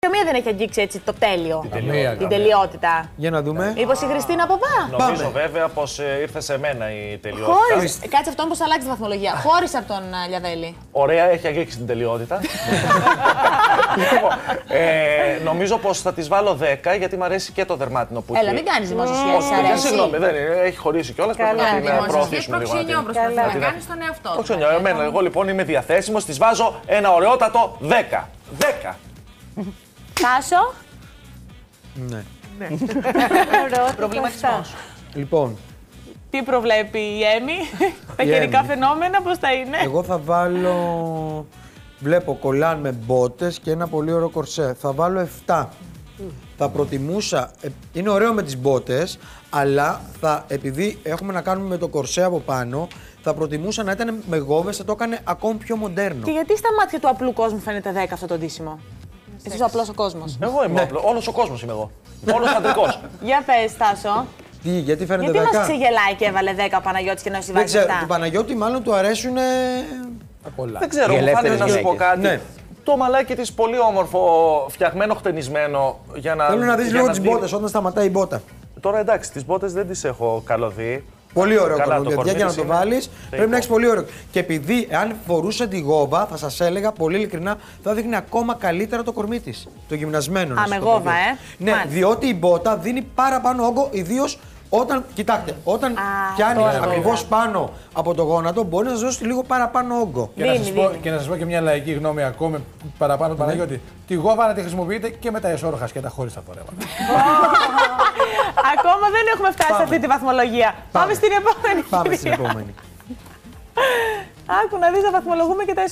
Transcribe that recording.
καμία δεν έχει αγγίξει έτσι το τέλειο. Την τελειότητα. Για να δούμε. Μήπως η Χριστίνα Παπά. Νομίζω βέβαια πως ήρθε σε μένα η τελειότητα. Χωρίς. Κάτσε αυτό όμως αλλάξει τη βαθμολογία. Χωρίς από τον Λιαδέλη. Ωραία, έχει αγγίξει την τελειότητα. Νομίζω πως θα της βάλω 10 γιατί μου αρέσει και το δερμάτινο που έχει. Έλα, μην κάνεις δημόσια. Συγγνώμη, δεν έχει χωρίσει κιόλας. Πρέπει να την προωθήσουμε λίγο. Να κάνεις τον εαυτό σου. Εγώ λοιπόν είμαι διαθέσιμος, της βάζω ένα ωραιότατο 10. 10. Τάσο. Ναι. Προβληματισμός. Λοιπόν, Τι προβλέπει η Έμι, τα καιρικά φαινόμενα, πώς θα είναι. εγώ θα βάλω. Βλέπω κολάν με μπότες και ένα πολύ ωραίο κορσέ. Θα βάλω 7. Θα προτιμούσα. Είναι ωραίο με τις μπότες, αλλά επειδή έχουμε να κάνουμε με το κορσέ από πάνω, θα προτιμούσα να ήταν με γόβες, θα το έκανε ακόμη πιο μοντέρνο. Και γιατί στα μάτια του απλού κόσμου φαίνεται 10 αυτό το ντύσιμο. Εσύ ο απλός ο κόσμος. Εγώ είμαι απλό. Όλος ο κόσμος είμαι εγώ. Όλος αντρικός. Για πες, Τάσο. Γιατί φαίνεται 10. Γιατί μας ξεγελάει και έβαλε 10 ο Παναγιώτης και να εσύ Δεν βάζει ξέρω, 7. του Παναγιώτη μάλλον του αρέσουν. Δεν ξέρω, μου φάνηκε να σου πω κάτι. Ναι. Το μαλάκι της πολύ όμορφο, φτιαγμένο, χτενισμένο. Για να, Θέλω να δεις για λίγο να τις δει- μπότες όταν σταματάει η μπότα. Τώρα εντάξει, τις μπότες δεν τις έχω καλωδεί. Πολύ ωραίο Καλά, κορμί, το παιδιά, για να κορμί το της βάλεις είναι πρέπει να θεϊκό. έχεις πολύ ωραίο. Και επειδή αν φορούσε τη γόβα, θα σας έλεγα πολύ ειλικρινά, θα δείχνει ακόμα καλύτερα το κορμί της. Το γυμνασμένο. να Α, σας με το πω γόβα, πιο. Ναι, Μάλιστα. διότι η μπότα δίνει παραπάνω όγκο, ιδίως όταν, κοιτάξτε, όταν πιάνει τώρα ακριβώς πάνω από το γόνατο, μπορεί να σας δώσει λίγο παραπάνω όγκο. Και να σας πω και μια λαϊκή γνώμη ακόμη παραπάνω του Παναγιώτη. Τη γόβα να τη χρησιμοποιείτε και με τα εσώρουχα και τα χωρίς τα φορέματα. Ακόμα δεν έχουμε φτάσει σε αυτή τη βαθμολογία. Πάμε στην επόμενη. Πάμε στην κυρία. επόμενη. Άκου να δεις να βαθμολογούμε και τα